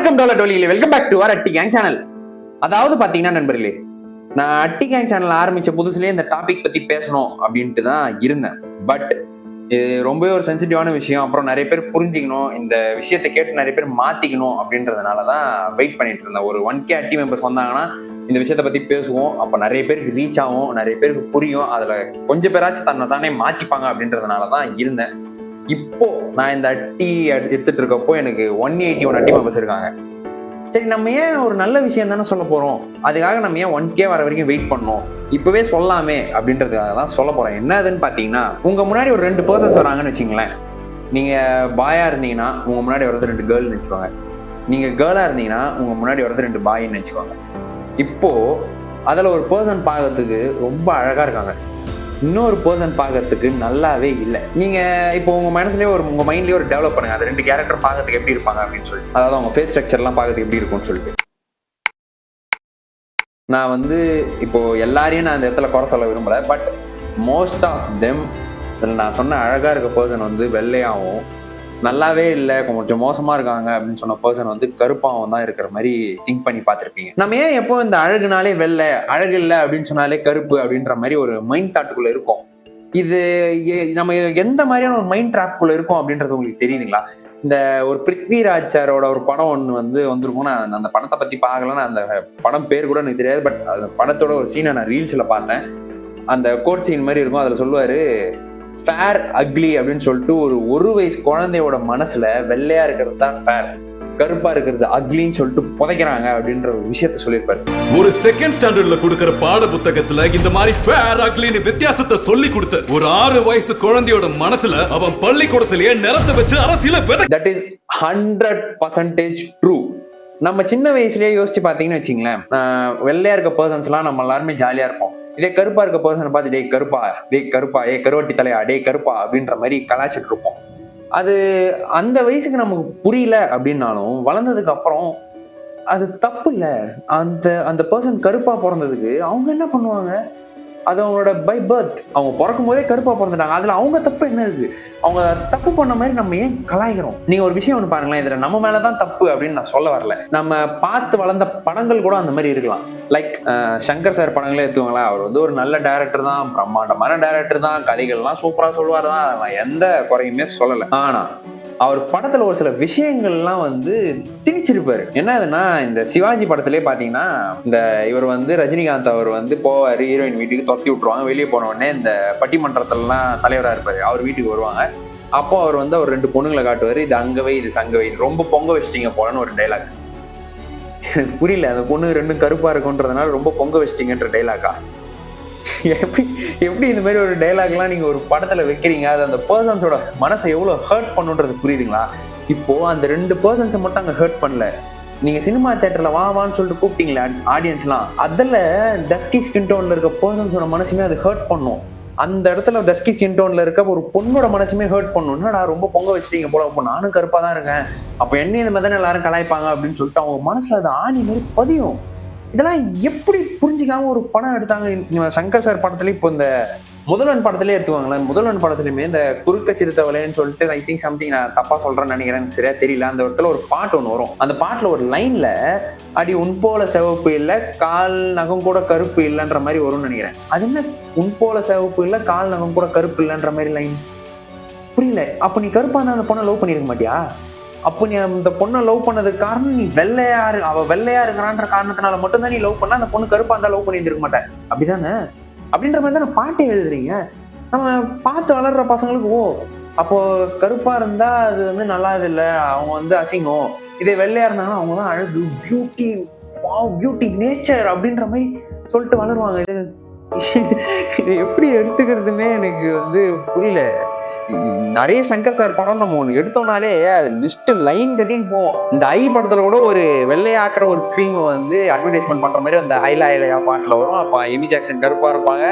வணக்கம் dollar டோலிகளே, welcome back to அட்டி gang channel. அதாவது பாத்தீங்கன்னா நண்பர்களே, நான் அட்டி கேங் சேனல் ஆரம்பிச்ச புதுசுலயே இந்த டாபிக் பத்தி பேசணும் அப்படின்ட்டு தான் இருந்தேன். பட் இது ரொம்பவே ஒரு சென்சிட்டிவான விஷயம். அப்புறம் நிறைய பேர் புரிஞ்சுக்கணும், இந்த விஷயத்தை கேட்டு நிறைய பேர் மாத்திக்கணும் அப்படின்றதுனால தான் வெயிட் பண்ணிட்டு இருந்தேன். ஒரு 1K அட்டி மெம்பர்ஸ் வந்தாங்கன்னா இந்த விஷயத்தை பத்தி பேசுவோம். அப்ப நிறைய பேருக்கு ரீச் ஆகும், நிறைய பேருக்கு புரியும், அதுல கொஞ்சம் பேராச்சும் தன்னை தானே மாத்திப்பாங்க அப்படின்றதுனால தான் இருந்தேன். இப்போ நான் இந்த அட்டி எடுத்துட்டு இருக்கப்போ எனக்கு 181 அட்டி மெம்பர்ஸ் இருக்காங்க. சரி, நம்ம ஏன் ஒரு நல்ல விஷயம் தானே சொல்ல போறோம், அதுக்காக நம்ம ஏன் 1K வர வரைக்கும் வெயிட் பண்ணோம், இப்பவே சொல்லாமே அப்படின்றதுக்காக தான் சொல்ல போறேன். என்னதுன்னு பாத்தீங்கன்னா, உங்க முன்னாடி ஒரு 2 பர்சன்ஸ் வராங்கன்னு வச்சுங்களேன். நீங்க பாயா இருந்தீங்கன்னா உங்க முன்னாடி வர்றது 2 கேர்ள்னு வச்சுக்கோங்க. நீங்க கேர்ளா இருந்தீங்கன்னா உங்க முன்னாடி வர்றது 2 பாயின்னு வச்சுக்கோங்க. இப்போ அதுல ஒரு பர்சன் பார்க்கறதுக்கு ரொம்ப அழகா இருக்காங்க, இன்னொரு பர்சன் பார்க்கறதுக்கு நல்லாவே இல்லை. நீங்க இப்போ உங்க மனசுலயே உங்க மைண்ட்லயே ஒரு டெவலப் பண்ணுங்க, அந்த 2 கேரக்டர் பார்க்கறதுக்கு எப்படி இருப்பாங்க அப்படின்னு சொல்லிட்டு. அதாவது அவங்க ஃபேஸ் ஸ்ட்ரக்சர் எல்லாம் பார்க்கறதுக்கு எப்படி இருக்கும்னு சொல்லிட்டு. நான் இப்போ எல்லாரையும் நான் இந்த இடத்துல குறை சொல்ல விரும்பல, பட் மோஸ்ட் ஆஃப் தெம் நான் சொன்ன அழகா இருக்க பர்சன் வெள்ளையாகவும், நல்லாவே இல்லை கொஞ்சம் மோசமா இருக்காங்க அப்படின்னு சொன்ன பர்சன் கருப்பாவும் தான் இருக்கிற மாதிரி திங்க் பண்ணி பார்த்துருப்பீங்க. நம்ம ஏன் எப்போ இந்த அழகுனாலே வெள்ளை, அழகு இல்லை அப்படின்னு சொன்னாலே கருப்பு அப்படின்ற மாதிரி ஒரு மைண்ட் தாட்டுக்குள்ள இருக்கும். இது நம்ம எந்த மாதிரியான ஒரு மைண்ட் ட்ராப்குள்ள இருக்கும் அப்படின்றது உங்களுக்கு தெரியுதுங்களா? இந்த ஒரு பிருத்விராஜ் சாரோட ஒரு படம் வந்திருக்கும். நான் அந்த படத்தை பத்தி பார்க்கலன்னா, அந்த படம் பேர் கூட எனக்கு தெரியாது. பட் அந்த படத்தோட ஒரு சீனை நான் ரீல்ஸ்ல பார்த்தேன். அந்த கோட் சீன் மாதிரி இருக்கும். அதுல சொல்லுவாரு, ஃபேர் அக்லி அப்படின்னு சொல்லிட்டு ஒரு வயசு குழந்தையோட மனசுல வெள்ளையா இருக்கிறது தான் ஃபேர், கருப்பா இருக்கிறது அக்லின்னு சொல்லிட்டு புதைக்கிறாங்க அப்படின்ற ஒரு விஷயத்த சொல்லியிருப்பாரு. ஒரு செகண்ட் ஸ்டாண்டர்ட்ல கொடுக்கிற பாட புத்தகத்துல இந்த மாதிரி ஃபேர் அக்லின்னு வித்தியாசத்தை சொல்லி கொடுத்த ஒரு 6 வயசு குழந்தையோட மனசுல அவன் பள்ளிக்கூடத்திலேயே நிறத்தை வச்சு அரசியல தட் இஸ் 100% ட்ரூ. நம்ம சின்ன வயசுலயே யோசிச்சு பாத்தீங்கன்னு வச்சுங்களேன், வெள்ளையா இருக்க பர்சன்ஸ் எல்லாம் நம்ம எல்லாருமே ஜாலியா இருப்போம். இதே கருப்பா இருக்க பர்சனை பார்த்து டே கருப்பா, கருவட்டி தலையா, டே கருப்பா அப்படின்ற மாதிரி கலாச்சிட்டு இருப்போம். அது அந்த வயசுக்கு நமக்கு புரியல அப்படின்னாலும், வளர்ந்ததுக்கு அப்புறம் அது தப்பு இல்லை. அந்த பர்சன் கருப்பா பிறந்ததுக்கு அவங்க என்ன பண்ணுவாங்க, அது அவங்களோட பை பர்த், அவங்க பிறக்கும் போதே கருப்பா பிறந்துட்டாங்க. அதுல அவங்க தப்பு என்ன இருக்கு? அவங்க தப்பு பண்ண மாதிரி நம்ம ஏன் கலாய்க்கிறோம்? நீங்க ஒரு விஷயம் ஒன்று பாருங்களேன், இதுல நம்ம மேலதான் தப்பு அப்படின்னு நான் சொல்ல வரல. நம்ம பார்த்து வளர்ந்த படங்கள் கூட அந்த மாதிரி இருக்கலாம். லைக் சங்கர் சார் படங்களே எடுத்துவாங்களா, அவர் ஒரு நல்ல டைரக்டர் தான், பிரம்மாண்டமான டைரக்டர் தான், கதைகள்லாம் சூப்பரா சொல்லுவார் தான், நான் எந்த குறையுமே சொல்லலை. ஆனா அவர் படத்துல ஒரு சில விஷயங்கள்லாம் திணிச்சிருப்பாரு. என்னதுன்னா, இந்த சிவாஜி படத்திலே பாத்தீங்கன்னா, இந்த இவர் ரஜினிகாந்த் அவர் போவாரு, ஹீரோயின் வீட்டுக்கு தொத்தி விட்டுருவாங்க. வெளியே போன உடனே இந்த பட்டிமன்றத்துலலாம் தலைவரா இருப்பாரு, அவர் வீட்டுக்கு வருவாங்க. அப்போ அவர் அவர் 2 பொண்ணுங்களை காட்டுவாரு, இது அங்கவை இது சங்கவை, ரொம்ப பொங்க வச்சிட்டீங்க போலன்னு ஒரு டைலாக். எனக்கு புரியல, அந்த பொண்ணு 2 கருப்பா இருக்குன்றதுனால ரொம்ப பொங்க வச்சிட்டீங்கன்ற டைலாக்கா? எப்படி இந்த மாதிரி ஒரு டைலாக்லாம் நீங்க ஒரு படத்துல வைக்கிறீங்க? அது அந்த பர்சன்ஸோட மனசை எவ்வளவு ஹர்ட் பண்ணுன்றது புரியுதுங்களா? இப்போ அந்த 2 பர்சன்ஸை மட்டும் அங்க ஹர்ட் பண்ணல, நீங்க சினிமா தியேட்டர்ல வான்னு சொல்லிட்டு கூப்பிட்டீங்களே ஆடியன்ஸ்லாம், அதுல டஸ்கி ஸ்கின் டோன்ல இருக்க பர்சன்ஸோட மனசுமே அது ஹர்ட் பண்ணும். அந்த இடத்துல டஸ்கி ஸ்கின் டோன்ல இருக்க ஒரு பொண்ணோட மனசுமே ஹர்ட் பண்ணும். என்னடா ரொம்ப பொங்க வச்சிட்டீங்க போல, அப்போ நானும் கருப்பா தான் இருக்கேன், அப்ப என்ன இந்த மாதிரி எல்லாரும் கலாய்ப்பாங்க அப்படின்னு சொல்லிட்டு அவங்க மனசுல அது ஆணி மாதிரி பதியும். இதெல்லாம் எப்படி புரிஞ்சுக்காம ஒரு படம் எடுத்தாங்க? சங்கர் சார் படத்துல இப்போ இந்த முதல்வன் படத்திலே எடுத்துவாங்களேன். முதல்வன் படத்துலயுமே இந்த குறுக்க சிறுத்தவளைன்னு சொல்லிட்டு, ஐ திங்க் சம்திங், நான் தப்பா சொல்றேன்னு நினைக்கிறேன், எனக்கு சரியா தெரியல. அந்த இடத்துல ஒரு பாட்டு ஒன்று வரும். அந்த பாட்டுல ஒரு லைன்ல, அடி உன் போல சிவப்பு இல்லை, கால் நகம் கூட கருப்பு இல்லைன்ற மாதிரி வரும்னு நினைக்கிறேன். அது என்ன உன் போல சிவப்பு இல்லை, கால் நகம் கூட கருப்பு இல்லைன்ற மாதிரி லைன்? புரியல. அப்ப நீ கருப்பா இருந்தா அந்த பொண்ணை லவ் பண்ணிருக்க மாட்டியா? அப்போ நீ அந்த பொண்ணை லவ் பண்ணதுக்கு காரணம் நீ அவ வெள்ளையா இருக்கிறான்ற காரணத்தினால மட்டும்தான் நீ லவ் பண்ண, அந்த பொண்ணு கருப்பா இருந்தா லவ் பண்ணியிருக்க மாட்டேன், அப்படிதானே? அப்படின்ற மாதிரி தானே பாட்டே எழுதுறீங்க. நம்ம பார்த்து வளர்ற பசங்களுக்கு, ஓ அப்போ கருப்பா இருந்தா அது நல்லா இல்லை, அவங்க அசிங்கம், இதே வெள்ளையா இருந்தாங்கன்னா அவங்க தான் அழகு, பியூட்டி, பியூட்டி, நேச்சர் அப்படின்ற மாதிரி சொல்லிட்டு வளருவாங்க. இது எப்படி எடுத்துக்கிறதுமே எனக்கு புரியல. நிறைய சங்கர் சார் படம் நம்ம ஒன்று எடுத்தோம்னாலே அது லிஸ்ட் லைன் கட்டின்னு போவோம். இந்த ஐ படத்துல கூட ஒரு வெள்ளையாக்குற ஒரு க்ரீம் அட்வர்டைஸ்மெண்ட் பண்ற மாதிரி அந்த ஐலையா பாட்டுல வரும். அப்ப எமி ஜாக்சன் கருப்பா இருப்பாங்க,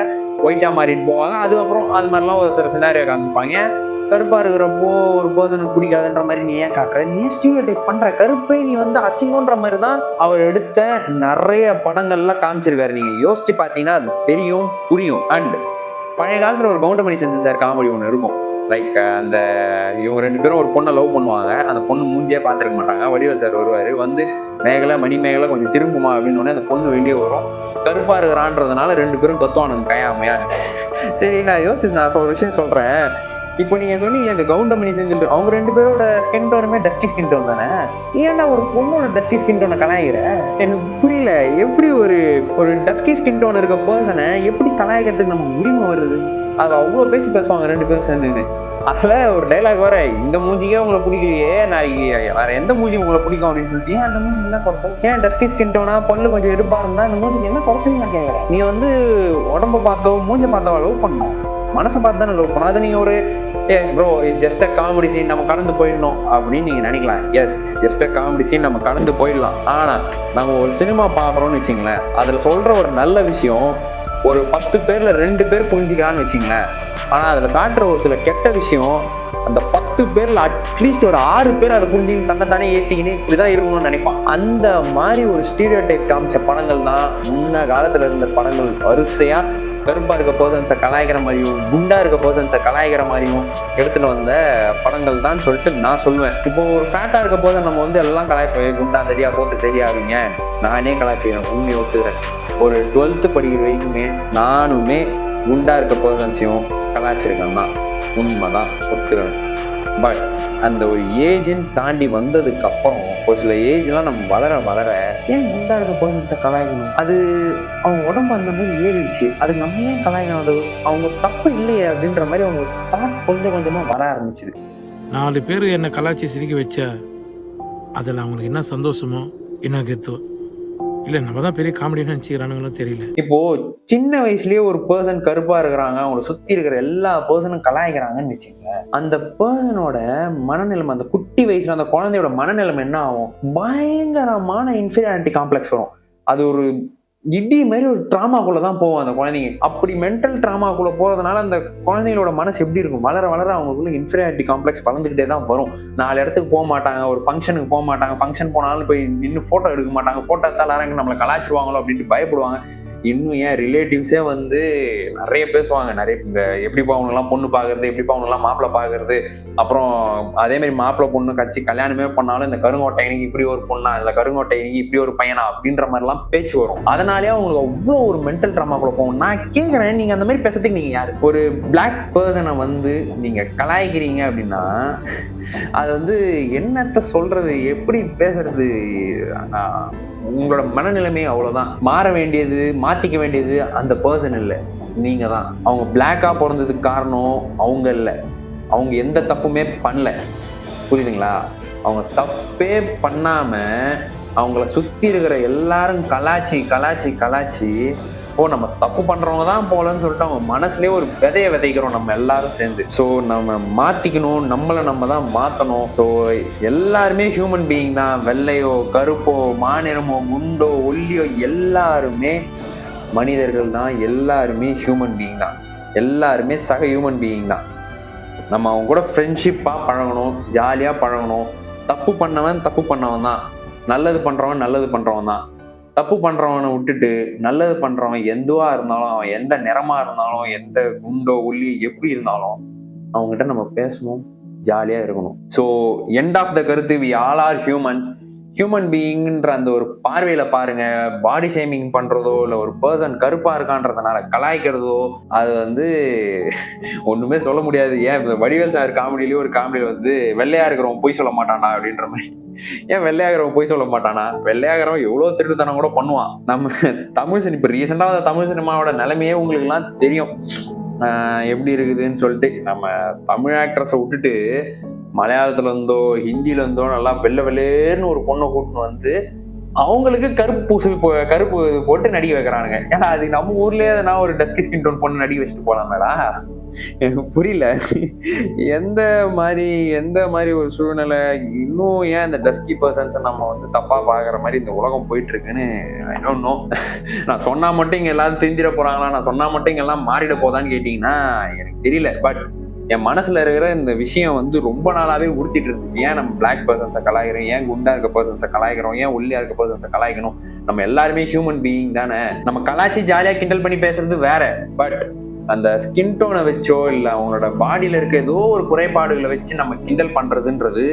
ஒயிட்டா மாறிட்டு போவாங்க. அதுக்கப்புறம் அது மாதிரிலாம் ஒரு சில சினாரியோ காமிப்பாங்க. கருப்பா இருக்கிறப்போ ஒரு பர்சனுக்கு பிடிக்காதுன்ற மாதிரி நீ ஏன் காட்டுற, நீ ஸ்டீரியோடைப் பண்ற, கருப்பை நீ அசிங்கன்ற மாதிரி தான் அவர் எடுத்த நிறைய படங்கள்லாம் காமிச்சிருக்காரு. நீங்க யோசிச்சு பாத்தீங்கன்னா அது தெரியும், புரியும். அண்ட் பழைய காலத்துல ஒரு கவுண்டமணி செஞ்சன் சார் காமெடி ஒன்று இருக்கும். லைக் அந்த இவங்க 2 பேரும் ஒரு பொண்ணை லவ் பண்ணுவாங்க. அந்த பொண்ணு மூஞ்சியே பார்த்துருக்க மாட்டாங்க. வடிவேல் சார் வருவார், வந்து மேகலை மணிமேகலை கொஞ்சம் திரும்புமா அப்படின்னு அந்த பொண்ணு வெளியே வரும். கருப்பா இருக்கிறான்றதுனால 2 பேரும் கொத்துவானுங்க கையாமையா. சரி, நான் நான் ஒரு விஷயம் சொல்றேன். இப்போ நீங்க சொன்னீங்க இந்த கவுண்டமணி செஞ்சுட்டு அவங்க 2 பேரோட ஸ்கின் டோனுமே டஸ்கி ஸ்கின் டோன் தானே. ஏன்னா ஒரு பொண்ணோட டஸ்கி ஸ்கின் டோனை கலாய்கிற? எனக்கு புரியல. எப்படி ஒரு டஸ்கி ஸ்கின் டோன் இருக்க பர்சனை எப்படி கலாய்க்கிறதுக்கு நமக்கு உரிமை வருது? அது அவ்வளோ பேசுவாங்க 2 பேரும் சேர்ந்துன்னு. அதில் ஒரு டைலாக் வர, இந்த மூஞ்சிக்கே உங்களை பிடிக்கலையே, நான் வேற எந்த மூஞ்சி உங்களை பிடிக்கும் அப்படின்னு சொல்லிட்டு, ஏன் அந்த மூஞ்சி என்ன குறைச்சல்? ஏன் டஸ்கி ஸ்கின் டோனா பொண்ணு கொஞ்சம் எடுப்பா இருந்தா அந்த மூஞ்சிக்கு என்ன குறைச்சல் நான் கேட்குறேன். நீ உடம்ப பார்த்தோ மூஞ்ச பார்த்தோ லவ் பண்ணணும், மனசை பார்த்து தானே லவ் பண்ணணும். அது நீங்க bro it's just a comedy scene, நம்ம கடந்து போயிடணும் அப்படின்னு நீங்க நினைக்கலாம். Yes, it's just a comedy scene, நம்ம கடந்து போயிடலாம். ஆனா நம்ம ஒரு சினிமா பார்க்குறோம்னு வச்சுங்களேன், அதுல சொல்ற ஒரு நல்ல விஷயம் ஒரு 10 பேர்ல 2 பேர் புரிஞ்சுக்கலான்னு வச்சுங்களேன். ஆனா அதுல காட்டுற ஒரு சில கெட்ட விஷயம் அந்த 10 பேர்ல அட்லீஸ்ட் ஒரு 6 பேர் அதை புரிஞ்சுக்கிட்டு தன்னைத்தானே ஏற்றிக்கின்னு இப்படிதான் இருக்கணும்னு நினைப்பான். அந்த மாதிரி ஒரு ஸ்டீரியோடைப் காமிச்ச படங்கள் தான் முன்ன காலத்துல இருந்த படங்கள். வரிசையா கருப்பா இருக்க பர்சன்ஸை கலாய்க்கிற மாதிரியும் குண்டா இருக்க பர்சன்ஸை கலாய்க்கிற மாதிரியும் எடுத்துட்டு வந்த படங்கள் தான் சொல்லிட்டு நான் சொல்லுவேன். இப்போ ஒரு ஃபேட்டா இருக்க போது நம்ம எல்லாம் கலாய்ப்போம், குண்டா தெரியா போத்து தெரியாதுங்க, நானே கலாய்ச்சிக்கிறேன், உண்மையை ஒத்துக்கிறேன். ஒரு 12th படிக்கிற வரைக்குமே நானுமே குண்டா இருக்க பர்சன்ஸையும் கலாய்ச்சிருக்கேன் தான், உண்மைதான் ஒத்துக்கிறேன். பட் அந்த ஒரு ஏஜின்னு தாண்டி வந்ததுக்கு அப்புறம் ஒரு சில ஏஜ்லாம் நம்ம வளர ஏன் குண்டா இருக்க பர்சன்ஸை கலாய்க்கணும்? அது அவங்க உடம்பு அந்த மாதிரி ஏறிடுச்சு, அது நம்ம ஏன் கலாய்க்கணும்? அது அவங்க தப்பு இல்லையே அப்படின்ற மாதிரி அவங்க தாட் கொஞ்சம் கொஞ்சமா வர ஆரம்பிச்சுது. 4 பேர் என்னை கலாச்சி சிரிக்க வச்சா அதில் அவங்களுக்கு என்ன சந்தோஷமோ என்ன கெத்தோ, இல்லை நம்ம தான் பெரிய காமெடின்னு நினச்சிக்கிறானுங்களும் தெரியல. இப்போ சின்ன வயசுலயே ஒரு பர்சன் கருப்பா இருக்கிறாங்க, அவங்களை சுத்தி இருக்கிற எல்லா பர்சனும் கலாய்க்கிறாங்கன்னு வச்சுக்கோங்க. அந்த பர்சனோட மனநிலைமை, அந்த குட்டி வயசுல அந்த குழந்தையோட மனநிலைமை என்ன ஆகும்? பயங்கரமான இன்ஃபீரியாரிட்டி காம்ப்ளெக்ஸ் வரும். அது ஒரு இடி மாதிரி ஒரு ட்ராமாக்குள்ளதான் போவோம் அந்த குழந்தைங்க. அப்படி மென்டல் ட்ராமாக்குள்ள போறதுனால அந்த குழந்தைங்களோட மனசு எப்படி இருக்கும்? வளர அவங்களுக்குள்ள இன்ஃபீரியாரிட்டி காம்ப்ளெக்ஸ் வளர்ந்துகிட்டே தான் வரும். 4 இடத்துக்கு போக மாட்டாங்க, ஒரு ஃபங்க்ஷனுக்கு போக மாட்டாங்க, ஃபங்க்ஷன் போனாலும் போய் இன்னும் போட்டோ எடுக்க மாட்டாங்க, போட்டோ எடுத்தாலும் நம்மளை கலாய்ச்சிருவாங்களோ அப்படின்ட்டு பயப்படுவாங்க. இன்னும் ஏன் ரிலேட்டிவ்ஸே நிறைய பேசுவாங்க, நிறைய இந்த எப்படிப்பா அவனுங்கெல்லாம் பொண்ணு பார்க்கறது, எப்படிப்பா அவனுங்கெல்லாம் மாப்பிள்ளை பார்க்கறது, அப்புறம் அதே மாதிரி மாப்பிள்ளை பொண்ணு கட்சி கல்யாணமே பண்ணாலும் இந்த கருங்கோட்டையனுக்கு இப்படி ஒரு பொண்ணா, இந்த கருங்கோட்டையனுக்கு இப்படி ஒரு பையனா அப்படின்ற மாதிரிலாம் பேச்சு வரும். அதனாலேயே அவங்களுக்கு அவ்வளோ ஒரு மென்டல் ட்ராமாக்குள்ள போகும். நான் கேட்குறேன், நீங்க அந்த மாதிரி பேசுறதுக்கு நீங்க யாரு? ஒரு பிளாக் பர்சனை நீங்க கலாய்க்கிறீங்க அப்படின்னா அது என்னத்த சொல்றது, எப்படி பேசுறது? உங்களோட மனநிலைமை அவ்வளவுதான். மாற வேண்டியது, மாத்திக்க வேண்டியது அந்த பர்சன் இல்லை, நீங்க தான். அவங்க பிளாக்கா பிறந்ததுக்கு காரணம் அவங்க இல்லை, அவங்க எந்த தப்புமே பண்ணல, புரியுதுங்களா? அவங்க தப்பே பண்ணாம அவங்கள சுத்தி இருக்கிற எல்லாரும் கலாச்சி நம்ம தப்பு பண்றவங்க தான் போலன்னு சொல்லிட்டு அவங்க மனசுலயே ஒரு விதைய விதைக்கிறோம் நம்ம எல்லாரும் சேர்ந்து. ஸோ நம்ம மாத்திக்கணும், நம்மளை நம்ம தான் மாத்தணும். ஸோ எல்லாருமே ஹியூமன் பீயிங் தான். வெள்ளையோ கருப்போ மாநிறமோ குண்டோ ஒல்லியோ எல்லாருமே மனிதர்கள் தான், எல்லாருமே ஹியூமன் பீயிங் தான், எல்லாருமே சக ஹியூமன் பீயிங் தான். நம்ம அவங்க கூட ஃப்ரெண்ட்ஷிப்பா பழகணும், ஜாலியா பழகணும். தப்பு பண்ணவன் தான், நல்லது பண்றவன் தான். தப்பு பண்றவனை விட்டுட்டு நல்லது பண்றவன் எதுவா இருந்தாலும், அவன் எந்த நிறமா இருந்தாலும், எந்த குண்டோ உள்ளி எப்படி இருந்தாலும் அவங்ககிட்ட நம்ம பேசணும், ஜாலியா இருக்கணும். ஸோ எண்ட் ஆஃப் த கருத்து, we all are humans. Human பீயிங்ன்ற அந்த ஒரு பார்வையில பாருங்க. பாடி ஷேமிங் பண்றதோ இல்லை ஒரு பர்சன் கருப்பா இருக்கான்றதுனால கலாய்க்கிறதோ அது ஒண்ணுமே சொல்ல முடியாது. ஏன் வடிவேல் சார் காமெடியிலேயே ஒரு காமெடியில் வெள்ளையா இருக்கிறவன் பொய் சொல்ல மாட்டானா அப்படின்ற மாதிரி. ஏன் வெள்ளையாகிறவன் பொய் சொல்ல மாட்டானா? வெள்ளையாகிறவன் எவ்வளவு திருட்டுத்தனம் கூட பண்ணுவான். நம்ம தமிழ் சினிமா இப்ப ரீசெண்டா வந்த தமிழ் சினிமாவோட நிலைமையே உங்களுக்கு எல்லாம் தெரியும் எப்படி இருக்குதுன்னு சொல்லிட்டு. நம்ம தமிழ் ஆக்ட்ரஸை விட்டுட்டு மலையாளத்துல இருந்தோ ஹிந்தில இருந்தோ நல்லா வெள்ளேர்னு ஒரு பொண்ணை கூட்டின்னு அவங்களுக்கு கருப்பு போட்டு நடிக்க வைக்கிறானுங்க. ஏன்னா அது நம்ம ஊர்லயே நான் ஒரு டஸ்கி ஸ்கின் டோன் பொண்ணு நடிக்க வச்சுட்டு போலாம் மேடா. எனக்கு புரியல எந்த மாதிரி ஒரு சூழ்நிலை. இன்னும் ஏன் இந்த டஸ்கி பர்சன்ஸை நம்ம தப்பா பாக்குற மாதிரி இந்த உலகம் போயிட்டு இருக்குன்னு ஐ டோன்ட் நோ. நான் சொன்னா மட்டும் இங்க எல்லாரும் தெரிஞ்சிட போறாங்களா, நான் சொன்னா மட்டும் இங்க எல்லாம் மாறிட போதான்னு கேட்டீங்கன்னா எனக்கு தெரியல. பட் என் மனசுல இருக்கிற இந்த விஷயம் ரொம்ப நாளாவே உறுத்திட்டு இருந்துச்சு. ஏன் நம்ம பிளாக் பர்சன்ஸை கலாய்க்கிறோம், ஏன் குண்டா இருக்க பர்சன்ஸை கலாய்க்கிறோம், ஏன் ஒல்லியா இருக்க பர்சன்ஸை கலாய்க்கணும்? நம்ம எல்லாருமே ஹியூமன் பீயிங் தானே. நம்ம கலாச்சி ஜாலியா கிண்டல் பண்ணி பேசுறது வேற. பட் அந்த ஸ்கின் டோனை வச்சோ இல்லை அவங்களோட பாடியில் இருக்க ஏதோ ஒரு குறைபாடுகளை வச்சு நம்ம கிண்டல் பண்ணுறதுன்றது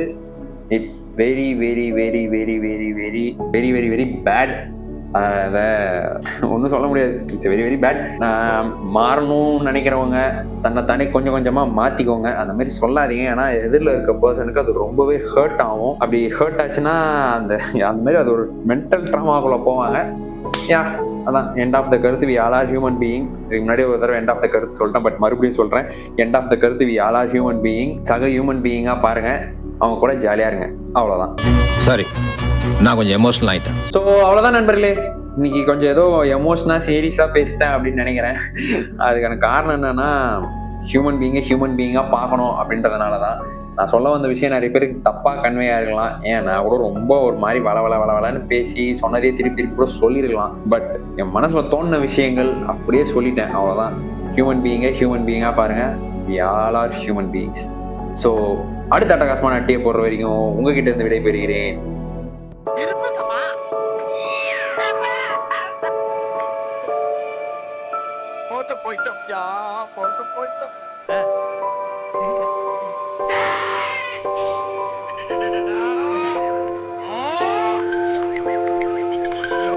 it's very very very very very very very very very bad. அதை ஒன்றும் சொல்ல முடியாது. It's very very bad. மாறணும்னு நினைக்கிறவங்க தன்னைத்தானே கொஞ்சம் கொஞ்சமாக மாற்றிக்கோங்க. அந்த மாதிரி சொல்லாதீங்க. ஏன்னா எதிரில் இருக்க பர்சனுக்கு அது ரொம்பவே ஹர்ட் ஆகும். அப்படி ஹர்ட் ஆச்சுன்னா அந்த மாதிரி அது ஒரு மென்டல் ட்ராமாக்குள்ளே போவாங்க. அதான் எண்ட் ஆஃப் த கருத்து. We all are human being. இதுக்கு முன்னாடி ஒரு தடவை எண்ட் ஆஃப் த கருத்து சொல்லிட்டேன், பட் மறுபடியும் சொல்கிறேன். எண்ட் ஆஃப் த கருத்து we all are human being. சக ஹியூமன் பீயிங்காக பாருங்கள், அவங்க கூட ஜாலியாக இருங்க. அவ்வளோதான். சாரி, நான் கொஞ்சம் எமோஷனல் ஆயிட்டேன். ஸோ அவ்வளோதான் நண்பர்களே. இன்னைக்கு கொஞ்சம் ஏதோ எமோஷனாக சீரியஸாக பேசிட்டேன் அப்படின்னு நினைக்கிறேன். அதுக்கான காரணம் என்னன்னா, ஹியூமன் பீயிங்காக பார்க்கணும் அப்படின்றதுனால தான். நான் சொல்ல வந்த விஷயம் நிறைய பேருக்கு தப்பாக கன்வே ஆகிருக்கலாம். ஏன் நான் கூட ரொம்ப ஒரு மாதிரி வளன்னு பேசி சொன்னதே திருப்பி கூட சொல்லியிருக்கலாம். பட் என் மனசில் தோணுன விஷயங்கள் அப்படியே சொல்லிட்டேன். அவ்வளோதான். ஹியூமன் பீயிங்காக பாருங்கள். We all are human beings. So அடுத்த அட்டகாசமான அட்டியை போடுற வரைக்கும் உங்ககிட்ட இருந்து விடை பெறுகிறேன்.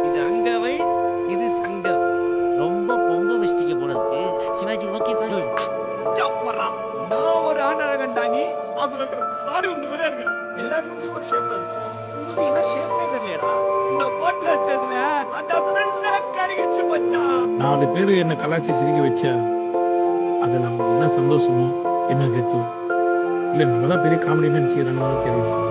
இது அங்கவை, இது சங்கம். ரொம்ப பொங்க வச்சிட்டீங்க போல இருக்கு. சிவாஜி ஓகே பாரு. நான் ஒரு ஆண்டழகன் தானி அதுல சாரி ஒன்று இருக்கு. எல்லாருக்கும் ஒரு ஷேப் இருக்கு. இது ஷேப்பே தெரியலடா. இந்த போட்டோ எடுத்ததுல அந்த ஃப்ரெண்ட்ல கரிகிச்சு மச்சான். 4 பேர் என்னை கலாச்சி சிரிக்க வச்சா அதில் அவங்களுக்கு என்ன சந்தோஷமோ என்ன கெத்து இல்லை நம்ம தான் பெரிய காமெடி நினச்சிக்கிறாங்கன்னு தெரியும்.